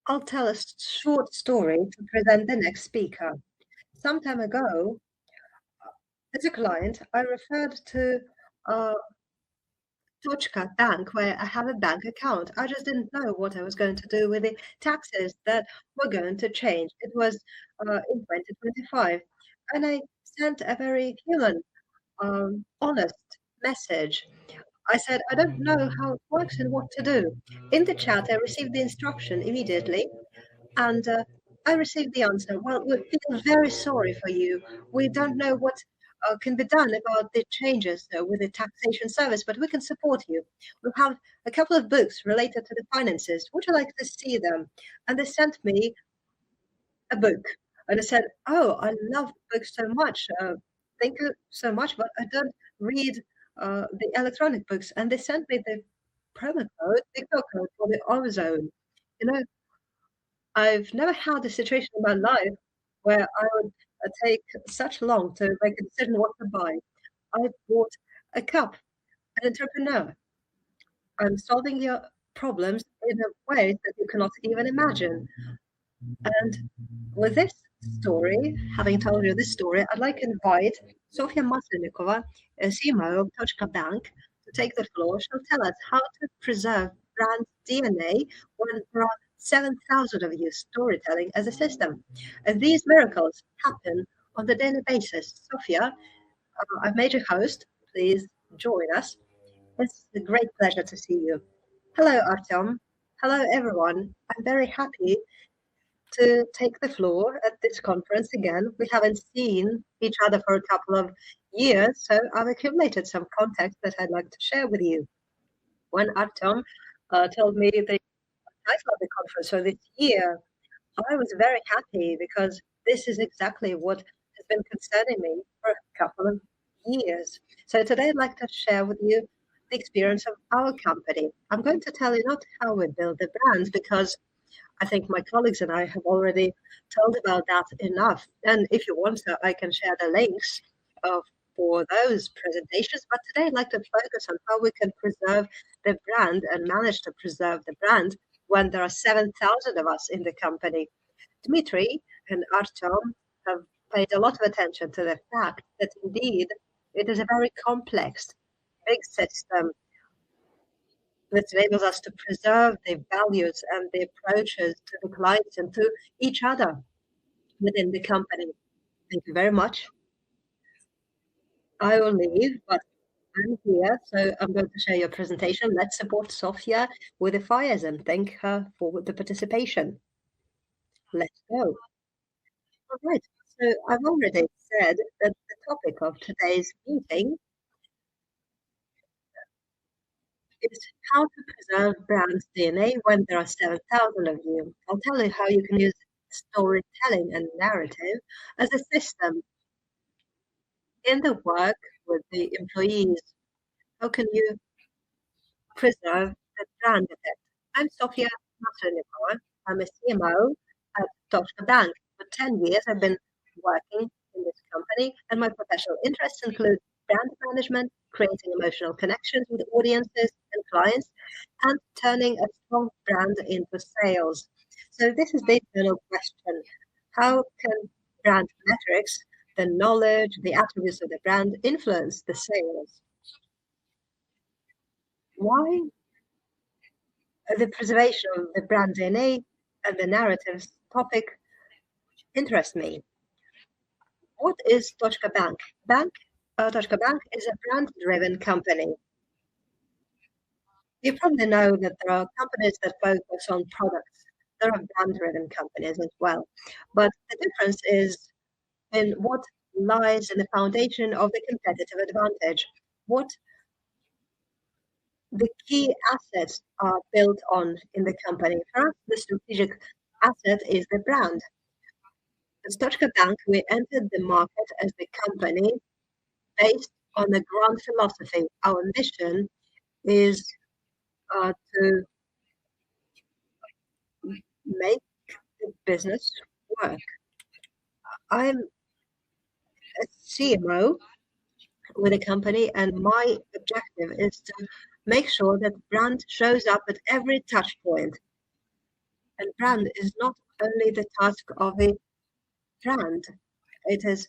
I'll tell a short story to present the next speaker. Some time ago, as a client, I referred to uh, Tochka bank where I have a bank account. I just didn't know what I was going to do with the taxes that were going to change. It was in 2025, and I sent a very human, honest message. I said, I don't know how it works and what to do. In the chat, I received the instruction immediately, and I received the answer. Well, we feel very sorry for you. We don't know what can be done about the changes with the taxation service, but we can support you. We have a couple of books related to the finances. Would you like to see them? And they sent me a book. And I said, oh, I love books so much. Thank you so much, but I don't read the electronic books. And they sent me the promo code, the code for the Ozone. You know, I've never had a situation in my life where I would take such long to make a decision what to buy. I bought a cup, an entrepreneur. I'm solving your problems in a way that you cannot even imagine. And with this story, having told you this story, I'd like to invite Sofya Maslenikova, CMO of Tochka Bank, to take the floor. She'll tell us how to preserve brand DNA when there are 7,000 of you storytelling as a system. And these miracles happen on the daily basis. Sofya, I've made you host. Please join us. It's a great pleasure to see you. Hello, Artem. Hello, everyone. I'm very happy to take the floor at this conference again. We haven't seen each other for a couple of years, so I've accumulated some context that I'd like to share with you. When Artem told me the title of the conference for this year, I was very happy because this is exactly what has been concerning me for a couple of years. So today I'd like to share with you the experience of our company. I'm going to tell you not how we build the brands because I think my colleagues and I have already told about that enough. And if you want, so I can share the links for those presentations. But today I'd like to focus on how we can preserve the brand and manage to preserve the brand when there are 7,000 of us in the company. Dmitry and Artem have paid a lot of attention to the fact that indeed it is a very complex, big system that enables us to preserve the values and the approaches to the clients and to each other within the company. Thank you very much. I will leave, but I'm here, so I'm going to share your presentation. Let's support Sofya with the fires and thank her for the participation. Let's go. All right. So I've already said that the topic of today's meeting is how to preserve brand DNA when there are 7,000 of you. I'll tell you how you can use storytelling and narrative as a system in the work with the employees. How can you preserve the brand effect? I'm Sofya Maslenikova. I'm a CMO at Tochka Bank. For 10 years, I've been working in this company, and my professional interests include brand management, creating emotional connections with audiences and clients, and turning a strong brand into sales. So this is the eternal question. How can brand metrics, the knowledge, the attributes of the brand influence the sales? Why the preservation of the brand DNA and the narratives topic interest me? What is Tochka Bank? Tochka Bank is a brand-driven company. You probably know that there are companies that focus on products. There are brand-driven companies as well. But the difference is in what lies in the foundation of the competitive advantage. What the key assets are built on in the company. For us, the strategic asset is the brand. At Tochka Bank, we entered the market as the company based on the grand philosophy. Our mission is to make the business work. I'm a CMO with a company, and my objective is to make sure that brand shows up at every touch point. And brand is not only the task of a brand, it is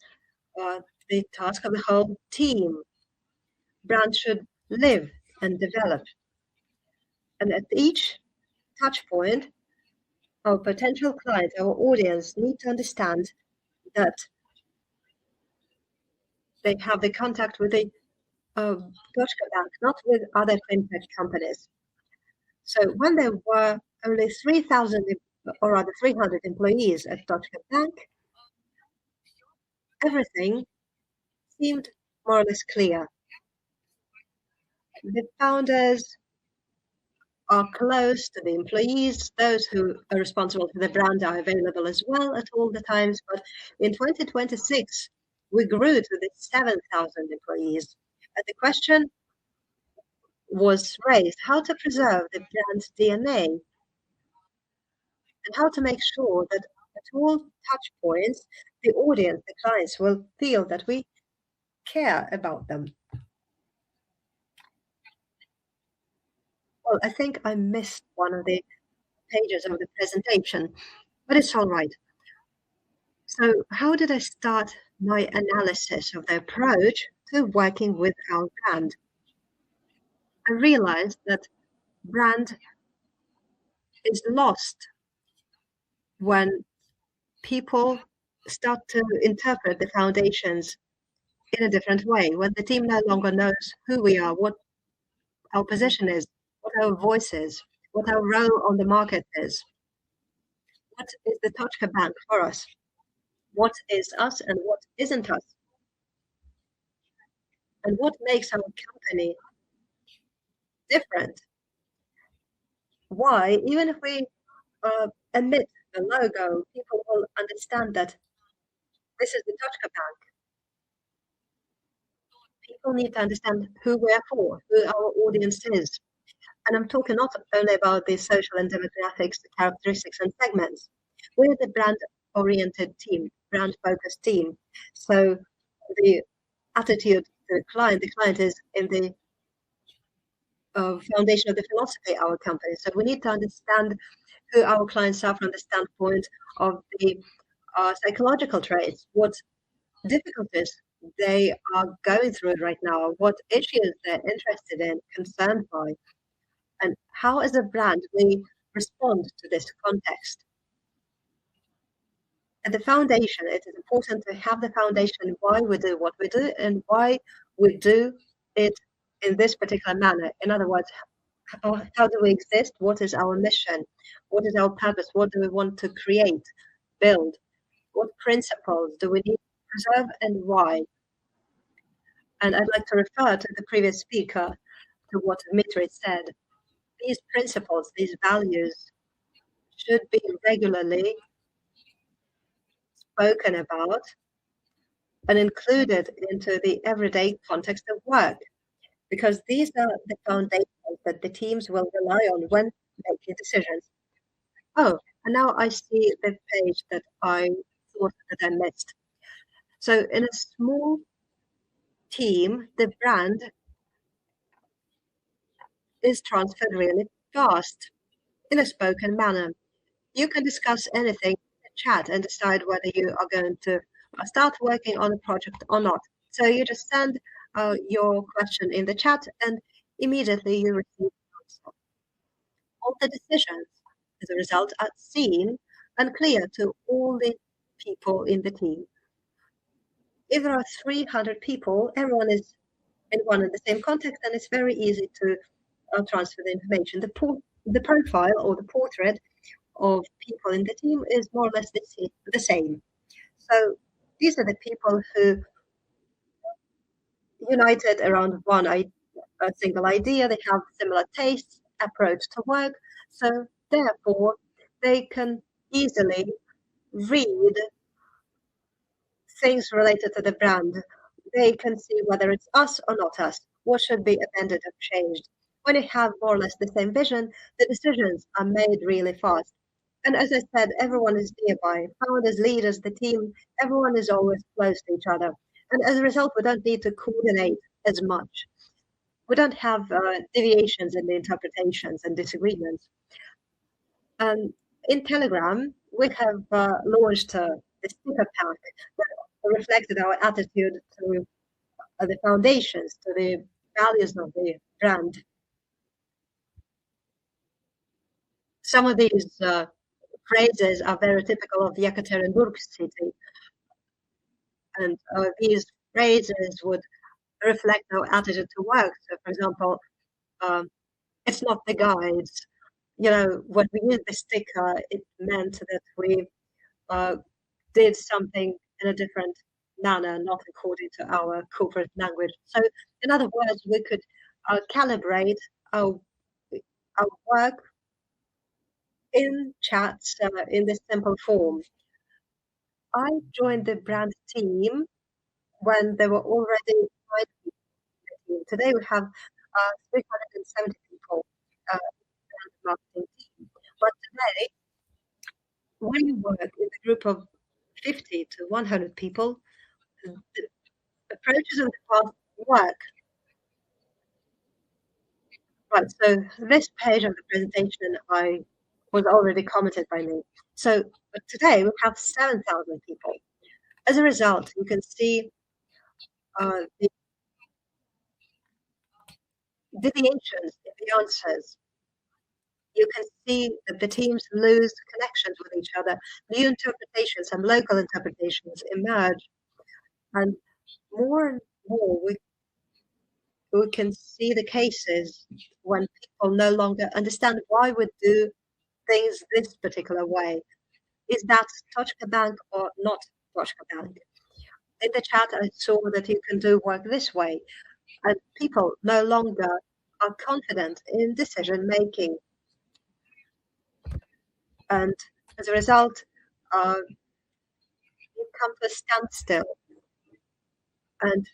uh, the task of the whole team. Brand should live and develop. And at each touch point, our potential clients, our audience need to understand that they have the contact with the Tochka Bank, not with other fintech companies. So when there were only 3,000 or rather 300 employees at Tochka Bank, everything seemed more or less clear. The founders are close to the employees. Those who are responsible for the brand are available as well at all the times. But in 2026, we grew to the 7,000 employees. And the question was raised how to preserve the brand's DNA and how to make sure that at all touch points, the audience, the clients will feel that we care about them. Well, I think I missed one of the pages of the presentation, but it's all right. So how did I start my analysis of the approach to working with our brand? I realized that brand is lost when people start to interpret the foundations in a different way, when the team no longer knows who we are, what our position is, what our voice is, what our role on the market is. What is the Tochka Bank for us? What is us and what isn't us? And what makes our company different? Why, even if we omit the logo, people will understand that this is the Tochka Bank. People need to understand who we're for, who our audience is. And I'm talking not only about the social and demographics, the characteristics and segments. We're the brand-oriented team, brand-focused team. So the attitude to the client is in the foundation of the philosophy of our company. So we need to understand who our clients are from the standpoint of the psychological traits, what difficulties they are going through right now, what issues they're interested in, concerned by, and how, as a brand, we respond to this context. At the foundation, it is important to have the foundation why we do what we do and why we do it in this particular manner. In other words, how do we exist? What is our mission? What is our purpose? What do we want to create, build? What principles do we need to preserve and why? And I'd like to refer to the previous speaker, to what Dmitry said. These principles, these values should be regularly spoken about and included into the everyday context of work, because these are the foundations that the teams will rely on when making decisions. Oh, and now I see the page that I thought that I missed. So in a small team, the brand is transferred really fast in a spoken manner. You can discuss anything in chat and decide whether you are going to start working on a project or not. So you just send your question in the chat and immediately you receive an answer. All the decisions, as a result, are seen and clear to all the people in the team. If there are 300 people, everyone is in one and the same context, and it's very easy to transfer the information. The profile or the portrait of people in the team is more or less the same. So these are the people who united around a single idea. They have similar tastes, approach to work. So therefore, they can easily read things related to the brand. They can see whether it's us or not us, what should be amended or changed. When you have more or less the same vision, the decisions are made really fast. And as I said, everyone is nearby. Founders, leaders, the team, everyone is always close to each other. And as a result, we don't need to coordinate as much. We don't have deviations in the interpretations and disagreements. And In Telegram, we have launched the sticker pack that reflected our attitude to the foundations, to the values of the brand. Some of these phrases are very typical of the Yekaterinburg city, and these phrases would reflect our attitude to work. So, for example, um, it's not the guides. When we used the sticker, it meant that we uh, did something in a different manner, not according to our corporate language. So, in other words, we could calibrate our, our work in chats in this simple form. I joined the brand team when there were already 5 people. Today we have 370 people in the marketing team. But today, when you work in a group of 50 to 100 people, the approaches in the past work. Right, so this page of the presentation I was already commented by me. So but today we have 7,000 people. As a result, you can see the deviations in the answers. You can see that the teams lose connections with each other. New interpretations and local interpretations emerge, and more we can see the cases when people no longer understand why we do things this particular way. Is that Tochka Bank or not Tochka Bank? In the chat, I saw that you can do work this way, and people no longer are confident in decision making. And as a result, you come to a standstill. And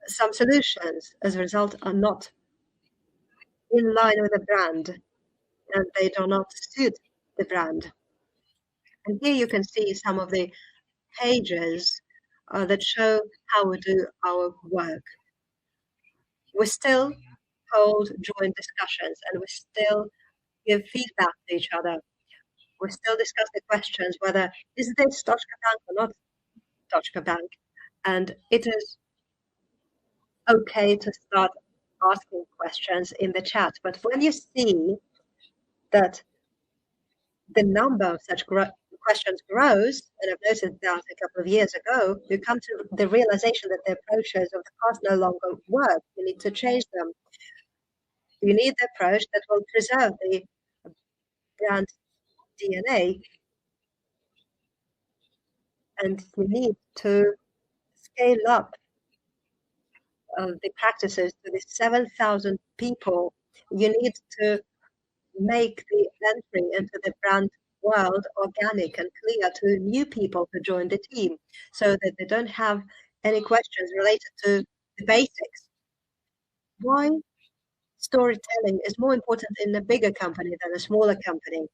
some solutions, as a result, are not in line with the brand, and they do not suit the brand. And here you can see some of the pages that show how we do our work. We still hold joint discussions and we still give feedback to each other. We still discuss the questions whether is this Tochka Bank or not Tochka Bank. And it is okay to start asking questions in the chat. But when you see that the number of such questions grows, and I've noticed that a couple of years ago, you come to the realization that the approaches of the past no longer work. You need to change them. You need the approach that will preserve the brand DNA, and you need to scale up the practices to the 7,000 people. You need to make the entry into the brand world organic and clear to new people who join the team so that they don't have any questions related to the basics. Why storytelling is more important in a bigger company than a smaller company?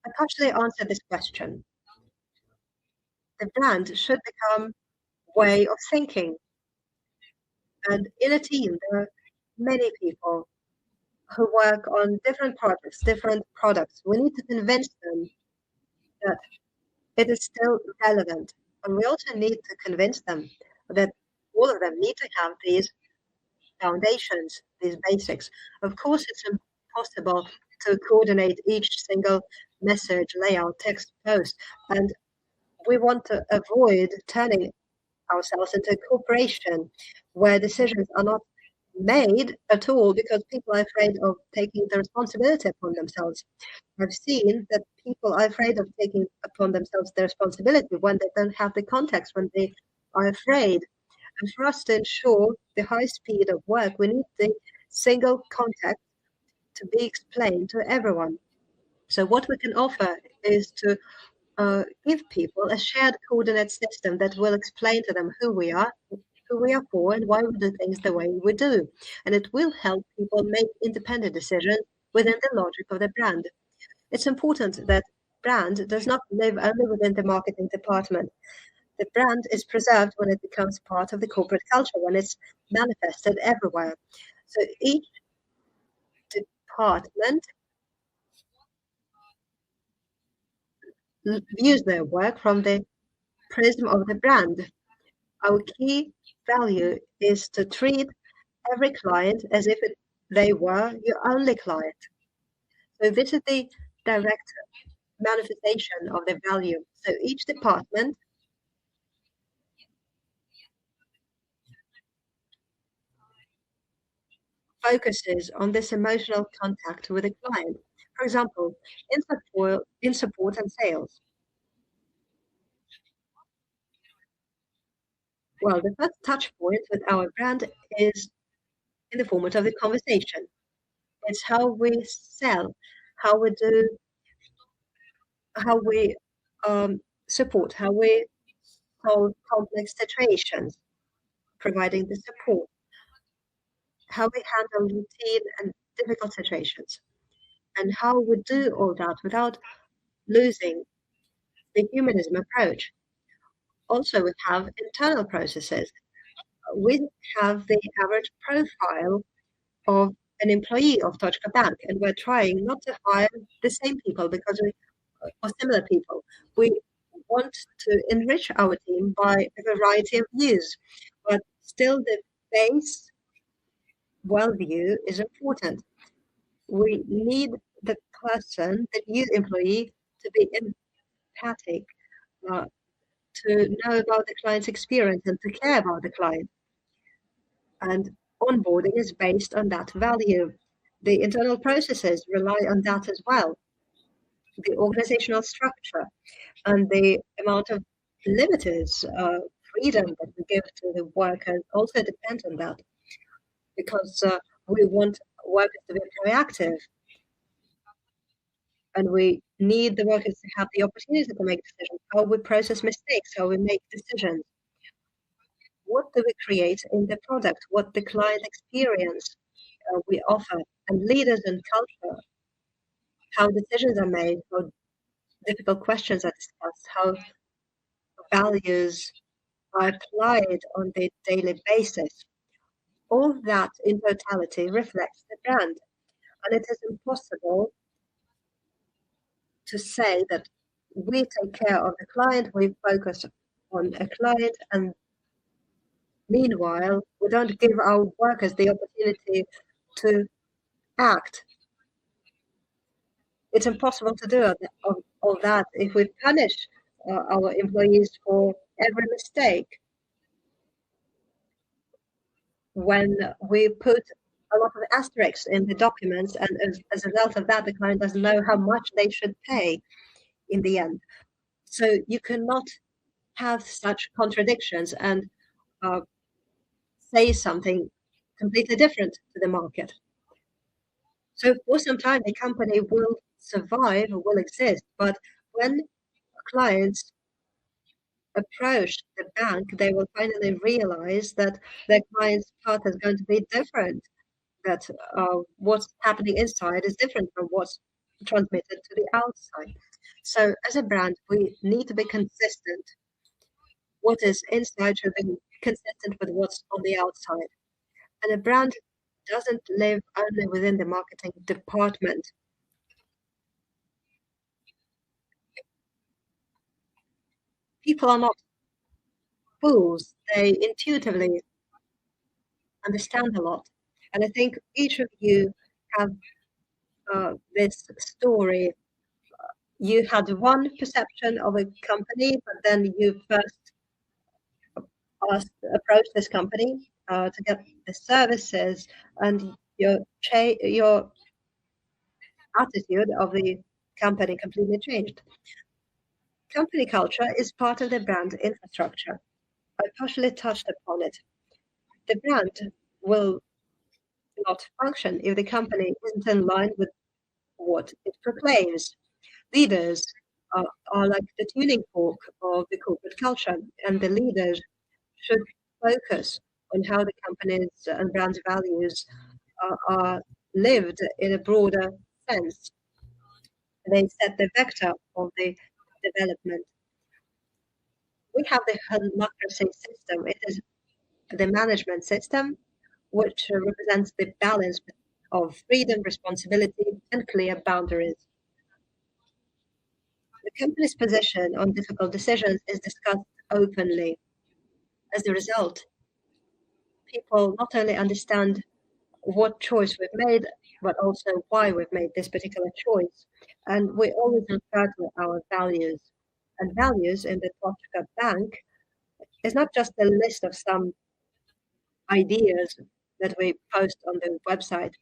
I partially answered this question. The brand should become a way of thinking. And in a team, there are many people who work on different projects, different products. We need to convince them that it is still relevant. And we also need to convince them that all of them need to have these foundations, these basics. Of course, it's impossible to coordinate each single message, layout, text, post. And we want to avoid turning ourselves into a corporation where decisions are not made at all because people are afraid of taking the responsibility upon themselves. I've seen that people are afraid of taking upon themselves the responsibility when they don't have the context, when they are afraid. And for us to ensure the high speed of work, we need the single context to be explained to everyone. So what we can offer is to give people a shared coordinate system that will explain to them who we are for, and why we do things the way we do. And it will help people make independent decisions within the logic of the brand. It's important that brand does not live only within the marketing department. The brand is preserved when it becomes part of the corporate culture, when it's manifested everywhere. So each department views their work from the prism of the brand. Our key value is to treat every client as if they were your only client. So this is the direct manifestation of the value. So each department focuses on this emotional contact with the client. For example, in support and sales. Well, the first touch point with our brand is in the format of the conversation. It's how we sell, how we do, how we support, how we solve complex situations, providing the support, how we handle routine and difficult situations, and how we do all that without losing the humanism approach. Also, we have internal processes. We have the average profile of an employee of Tochka Bank, and we're trying not to hire the same people because we or similar people. We want to enrich our team by a variety of views, but still the base worldview is important. We need the person, the new employee, to be empathic, uh, to know about the client's experience and to care about the client. And onboarding is based on that value. The internal processes rely on that as well. The organizational structure and the amount of limited freedom that we give to the workers also depend on that because we want workers to be proactive and we need the workers to have the opportunity to make decisions, how we process mistakes, how we make decisions, what do we create in the product, what the client experience we offer, and leaders and culture, how decisions are made, how difficult questions are discussed, how values are applied on the daily basis. All that in totality reflects the brand. And it is impossible to say that we take care of the client, we focus on a client, and meanwhile, we don't give our workers the opportunity to act. It's impossible to do all that if we punish our employees for every mistake. When we put a lot of asterisks in the documents, and as a result of that, the client doesn't know how much they should pay in the end. So you cannot have such contradictions and uh, say something completely different to the market. So for some time, the company will survive, will exist, but when clients approach the bank, they will finally realize that their client's path is going to be different, that what's happening inside is different from what's transmitted to the outside. So as a brand, we need to be consistent. What is inside should be consistent with what's on the outside. And a brand doesn't live only within the marketing department. People are not fools. They intuitively understand a lot. And I think each of you have this story. You had one perception of a company, but then you first approached this company to get the services, and your attitude of the company completely changed. Company culture is part of the brand infrastructure. I partially touched upon it. The brand will not function if the company isn't in line with what it proclaims. Leaders are like the tuning fork of the corporate culture, and the leaders should focus on how the company's and brand's values are lived in a broader sense. They set the vector of the development. We have the democracy system. It is the management system, which represents the balance of freedom, responsibility, and clear boundaries. The company's position on difficult decisions is discussed openly. As a result, people not only understand what choice we've made, but also why we've made this particular choice. And we always refer to our values. And values in the Tochka Bank is not just a list of some ideas that we post on the website.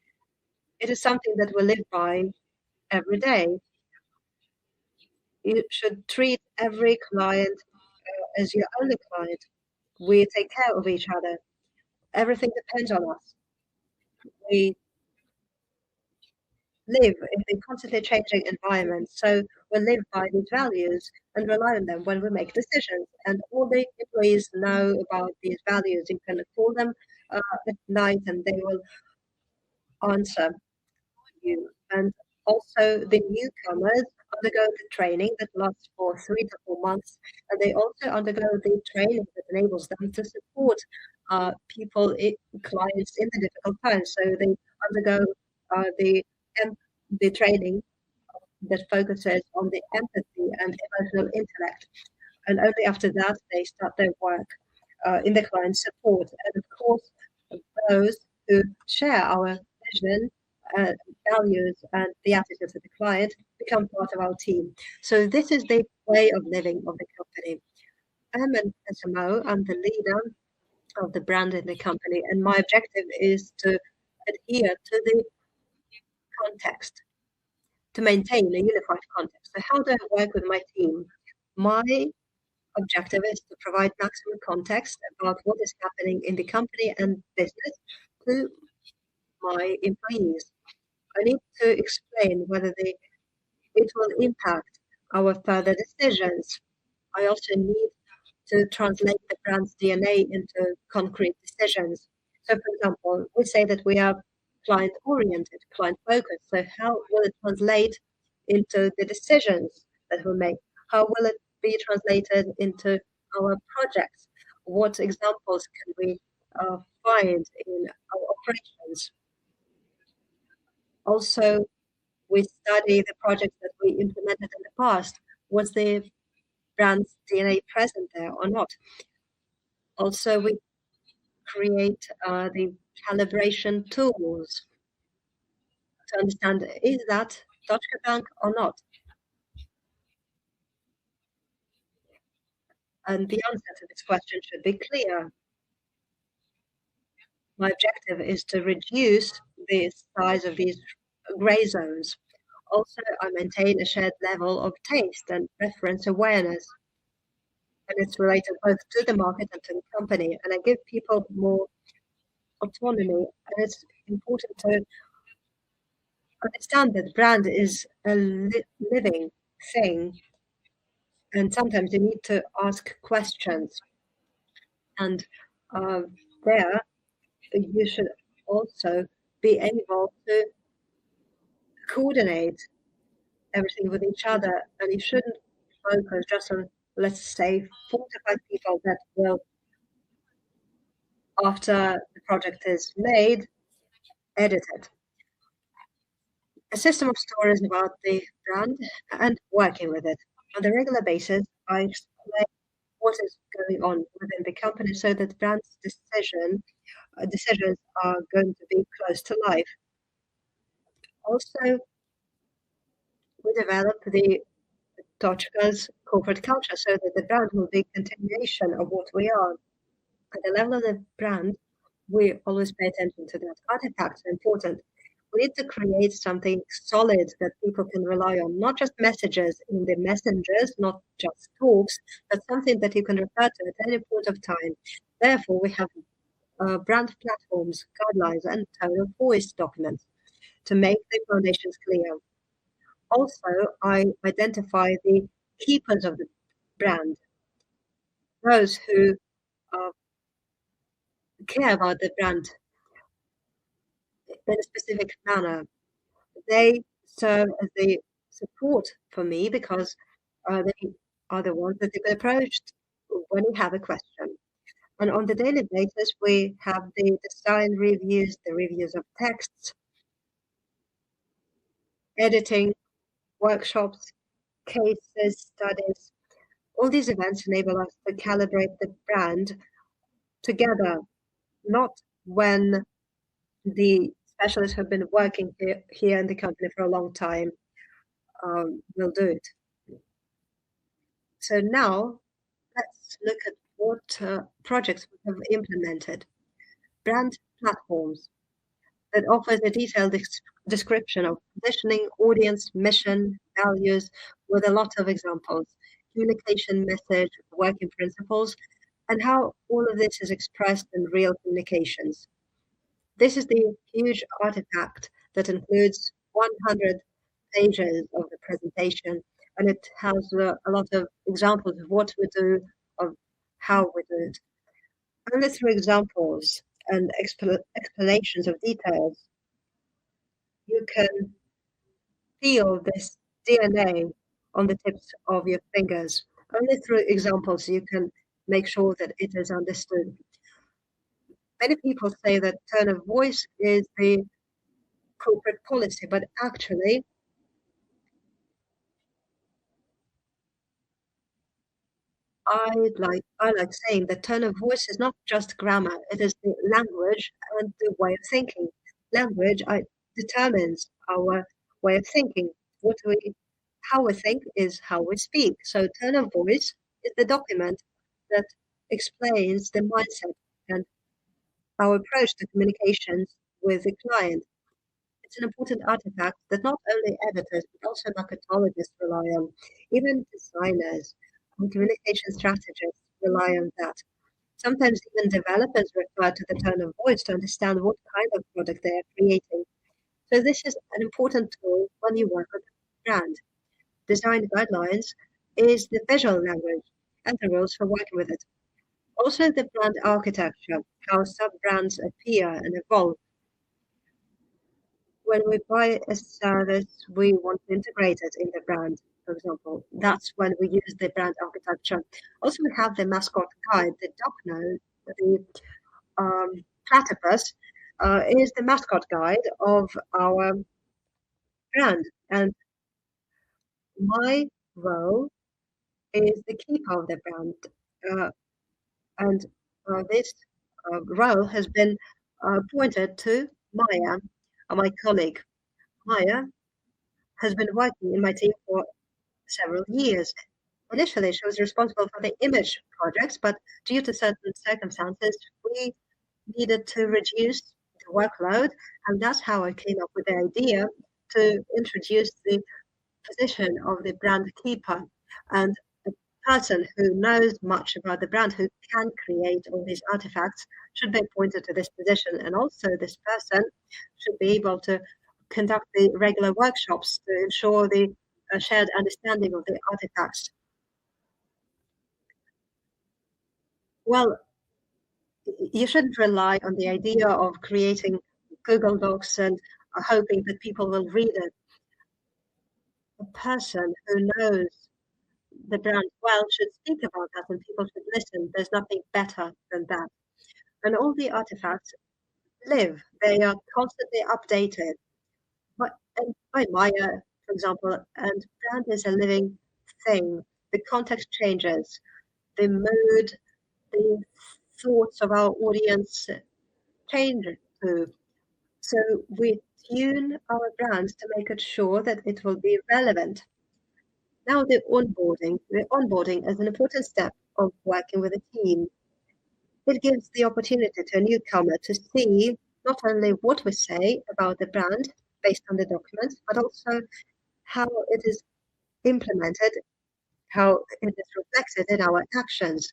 It is something that we live by every day. You should treat every client as your only client. We take care of each other. Everything depends on us. We live in a constantly changing environment, so we live by these values and rely on them when we make decisions. And all the employees know about these values. You can call them at night, and they will answer you. And also, the newcomers undergo the training that lasts for 3 to 4 months, and they also undergo the training that enables them to support people, clients in the difficult times. So they undergo em- the training that focuses on the empathy and emotional intellect, and only after that they start their work in the client support. And of course, those who share our vision, uh, values, and the attitudes of the client become part of our team. So this is the way of living of the company. I'm an SMO. I'm the leader of the brand in the company, and my objective is to adhere to the context, to maintain a unified context. So how do I work with my team? My objective is to provide maximum context about what is happening in the company and business to my employees. I need to explain whether it will impact our further decisions. I also need to translate the brand's DNA into concrete decisions. So, for example, we say that we are client oriented, client focused. So, how will it translate into the decisions that we make? How will it be translated into our projects? What examples can we find in our operations? Also, we study the projects that we implemented in the past. Was the brand's DNA present there or not? Also, we create the calibration tools to understand, is that Tochka Bank or not? And the answer to this question should be clear. My objective is to reduce the size of these gray zones. Also, I maintain a shared level of taste and preference awareness, and it's related both to the market and to the company. And I give people more autonomy, and it's important to understand that brand is a living thing, and sometimes you need to ask questions. And uh, there, you should also be able to coordinate everything with each other, and you shouldn't focus just on, let's say, 4 to 5 people that will, after the project is made, edit it. A system of stories about the brand and working with it. On a regular basis, I explain what is going on within the company so that brand's decisions are going to be close to life. Also, we develop the Tochka's corporate culture so that the brand will be a continuation of what we are. At the level of the brand, we always pay attention to that. Artifacts are important. We need to create something solid that people can rely on, not just messages in the messengers, not just talks, but something that you can refer to at any point of time. Therefore, we have brand platforms, guidelines, and tone of voice documents to make the foundations clear. Also, I identify the keepers of the brand, those who uh, care about the brand in a specific manner. They serve as the support for me because they are the ones that you can approach when you have a question. And on the daily basis, we have the design reviews, the reviews of texts, editing, workshops, cases, studies. All these events enable us to calibrate the brand together, not when the specialists have been working here in the company for a long time will do it. So now let's look at what projects we have implemented. Brand platforms that offers a detailed description of positioning, audience, mission, values, with a lot of examples, communication message, working principles, and how all of this is expressed in real communications. This is the huge artifact that includes 100 pages of the presentation, and it has a lot of examples of what we do, of how we do it. Only through examples and explanations of details, you can feel this DNA on the tips of your fingers. Only through examples you can make sure that it is understood. Many people say that tone of voice is the corporate policy, but actually, I like saying that tone of voice is not just grammar; it is the language and the way of thinking. Language determines our way of thinking. What we How we think is how we speak. So tone of voice is the document that explains the mindset and our approach to communications with the client. It's an important artifact that not only editors but also marketologists rely on. Even designers and communication strategists rely on that. Sometimes even developers refer to the tone of voice to understand what kind of product they are creating. So this is an important tool when you work with a brand. Design guidelines is the visual language and the rules for working with it. Also, the brand architecture, how sub-brands appear and evolve. When we buy a service, we want to integrate it in the brand, for example. That's when we use the brand architecture. Also, we have the mascot guide, the Dockno, the platypus, is the mascot guide of our brand. And my role is the keeper of the brand. Uh, and this role has been pointed to Maya, my colleague. Maya has been working in my team for several years. Initially, she was responsible for the image projects, but due to certain circumstances, we needed to reduce the workload, and that's how I came up with the idea to introduce the position of the brand keeper and a person who knows much about the brand, who can create all these artifacts, should be appointed to this position. And also, this person should be able to conduct the regular workshops to ensure the shared understanding of the artifacts. Well, you shouldn't rely on the idea of creating Google Docs and hoping that people will read it. A person who knows the brand well should speak about that and people should listen. There's nothing better than that. And all the artifacts live, they are constantly updated. But and by Maya, for example, and brand is a living thing. The context changes, the mood, the thoughts of our audience change too. So we tune our brands to make it sure that it will be relevant. Now the onboarding. The onboarding is an important step of working with a team. It gives the opportunity to a newcomer to see not only what we say about the brand based on the documents, but also how it is implemented, how it is reflected in our actions.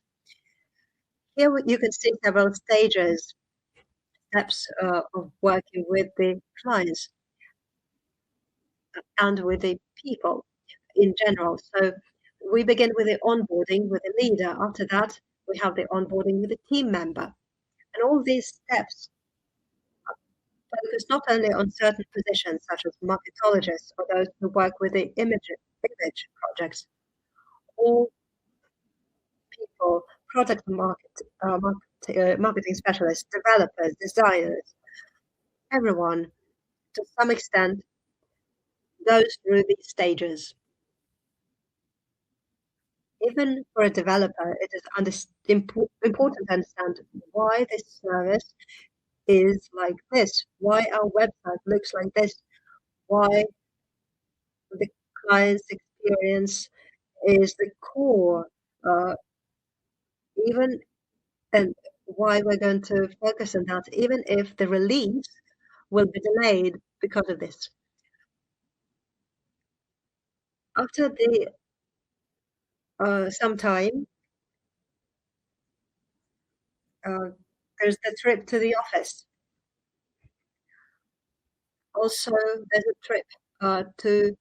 Here you can see several steps of working with the clients and with the people in general. So we begin with the onboarding with the leader. After that, we have the onboarding with the team member. And all these steps focus not only on certain positions such as marketologists or those who work with the image projects, all people, product marketing specialists, developers, designers, everyone to some extent goes through these stages. Even for a developer, it is important to understand why this service is like this, why our website looks like this, why the client's experience is the core, uh, even and why we're going to focus on that, even if the release will be delayed because of this. After the some time, uh, there's the trip to the office. Also, there's a trip to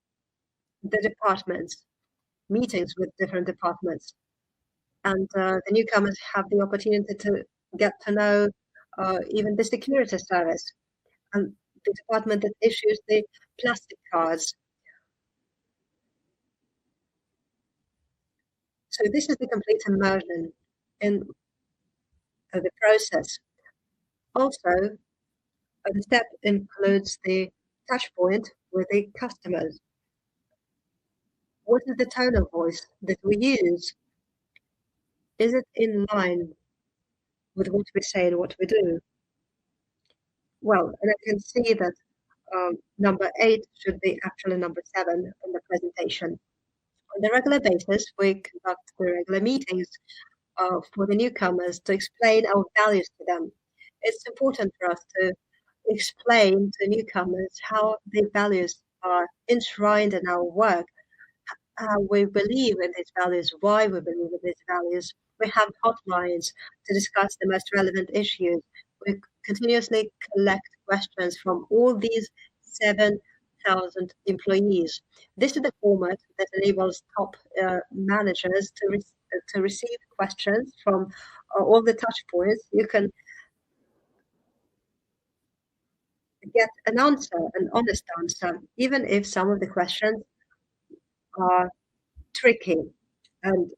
the departments, meetings with different departments, and the newcomers have the opportunity to get to know even the security service and the department that issues the plastic cards. So this is the complete immersion in the process. Also, the step includes the touch point with the customers. What is the tone of voice that we use? Is it in line with what we say and what we do? Well, and I can see that number 8 should be actually number 7 in the presentation. On a regular basis, we conduct the regular meetings for the newcomers to explain our values to them. It's important for us to explain to newcomers how the values are enshrined in our work, how we believe in these values, why we believe in these values. We have hotlines to discuss the most relevant issues. We continuously collect questions from all these 7,000 employees. This is the format that enables top managers to receive questions from all the touch points. You can get an answer, an honest answer, even if some of the questions are tricky and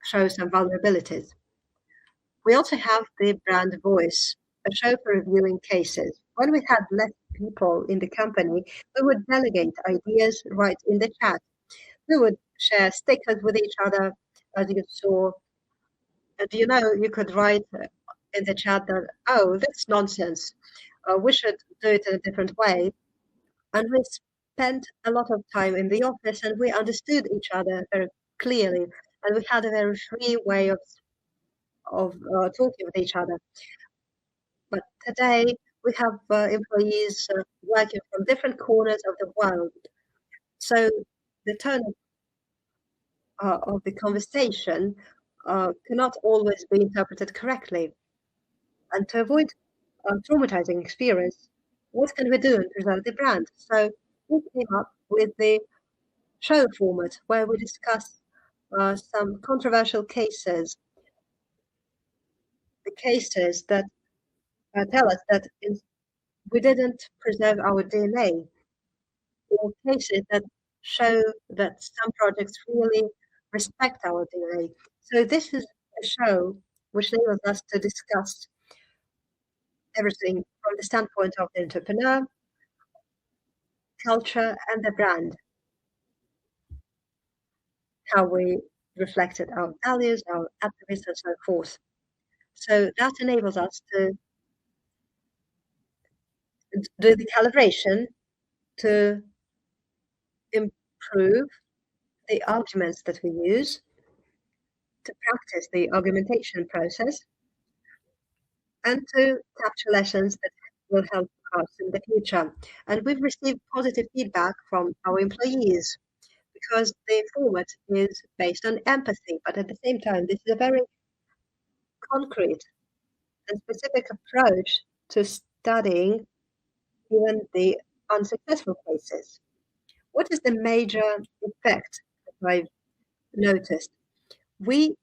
show some vulnerabilities. We also have the brand voice, a show for reviewing cases. When we had less people in the company, we would delegate ideas right in the chat. We would share stickers with each other, as you saw. And you could write in the chat that, oh, that's nonsense. We should do it in a different way. And we spent a lot of time in the office and we understood each other very clearly. And we had a very free way of talking with each other. But today we have employees working from different corners of the world. So the tone of the conversation cannot always be interpreted correctly. And to avoid a traumatizing experience, what can we do and preserve the brand? So we came up with the show format where we discuss some controversial cases, the cases that tell us that we didn't preserve our DNA, or cases that show that some projects really respect our DNA. So this is a show which enables us to discuss everything from the standpoint of the entrepreneur, culture, and the brand, how we reflected our values, our activists, and so forth. So that enables us to do the calibration to improve the arguments that we use, to practice the argumentation process, and to capture lessons that will help us in the future. And we've received positive feedback from our employees because the format is based on empathy, but at the same time, this is a very concrete and specific approach to studying even the unsuccessful cases. What is the major effect that I've noticed? We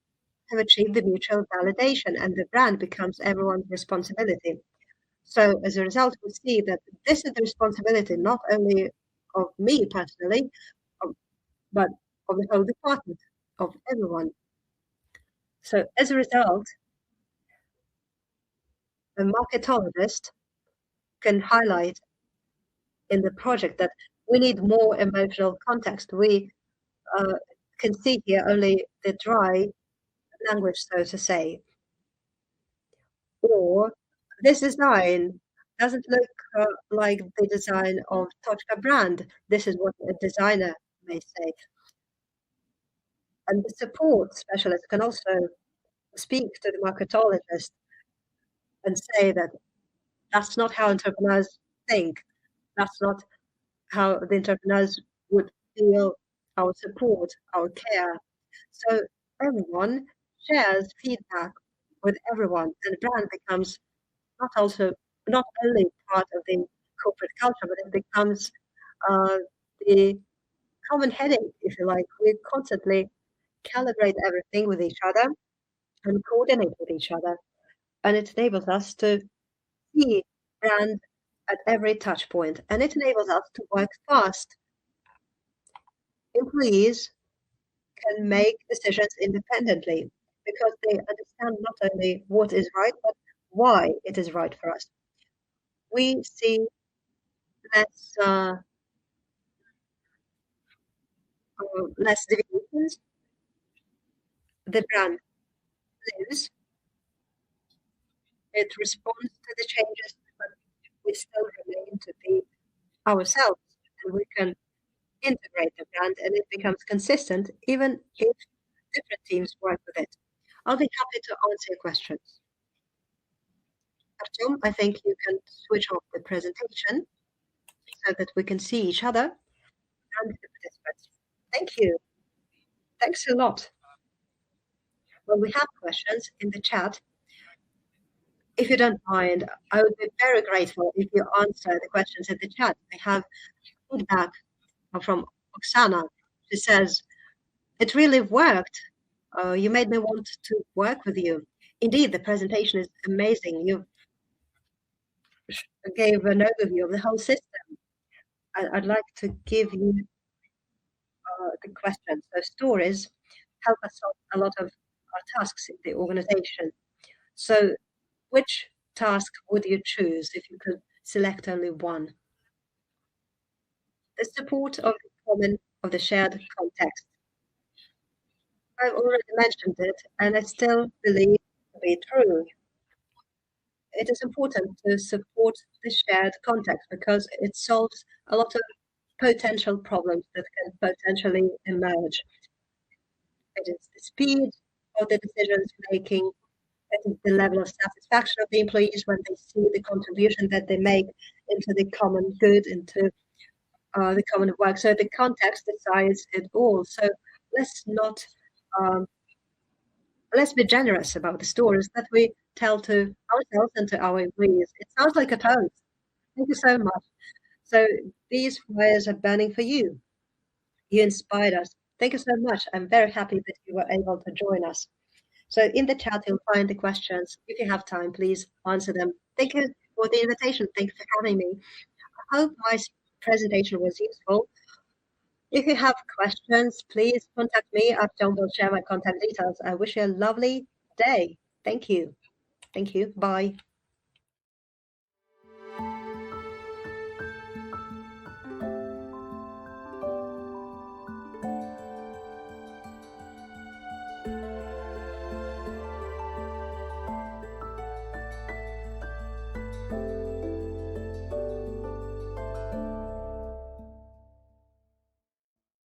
have achieved the mutual validation and the brand becomes everyone's responsibility. So as a result, we see that this is the responsibility not only of me personally, um, but of the whole department, of everyone. So as a result, a marketologist can highlight in the project that we need more emotional context. We can see here only the dry language, so to say. Or this design doesn't look like the design of Tochka brand. This is what a designer may say. And the support specialist can also speak to the marketologist and say that that's not how entrepreneurs think. That's not how the entrepreneurs would feel our support, our care. So everyone shares feedback with everyone, and the brand becomes not only part of the corporate culture, but it becomes uh, the common heading, if you like. We constantly calibrate everything with each other and coordinate with each other, and it enables us to see brand at every touch point, and it enables us to work fast. Employees can make decisions independently because they understand not only what is right, but why it is right for us. We see less less deviations. The brand lives, it responds to the changes, but we still remain to be ourselves, and we can integrate the brand, and it becomes consistent, even if different teams work with it. I'll be happy to answer your questions. Artem, I think you can switch off the presentation so that we can see each other and the participants. Thank you. Thanks a lot. Well, we have questions in the chat. If you don't mind, I would be very grateful if you answer the questions in the chat. I have feedback from Oksana. She says, it really worked. You made me want to work with you. Indeed, the presentation is amazing. You gave an overview of the whole system. I'd like to give you the questions. So stories help us solve a lot of our tasks in the organization. So which task would you choose if you could select only one? The support of the shared context. I've already mentioned it, and I still believe it to be true. It is important to support the shared context because it solves a lot of potential problems that can potentially emerge. It is the speed of the decisions making, it is the level of satisfaction of the employees when they see the contribution that they make into the common good, into the common work. So the context decides it all. So let's not um, let's be generous about the stories that we tell to ourselves and to our employees. It sounds like a toast. Thank you so much. So these fires are burning for you. You inspired us. Thank you so much. I'm very happy that you were able to join us. So in the chat, you'll find the questions. If you have time, please answer them. Thank you for the invitation. Thank you for having me. I hope my presentation was useful. If you have questions, please contact me. Artem will share my contact details. I wish you a lovely day. Thank you. Thank you. Bye.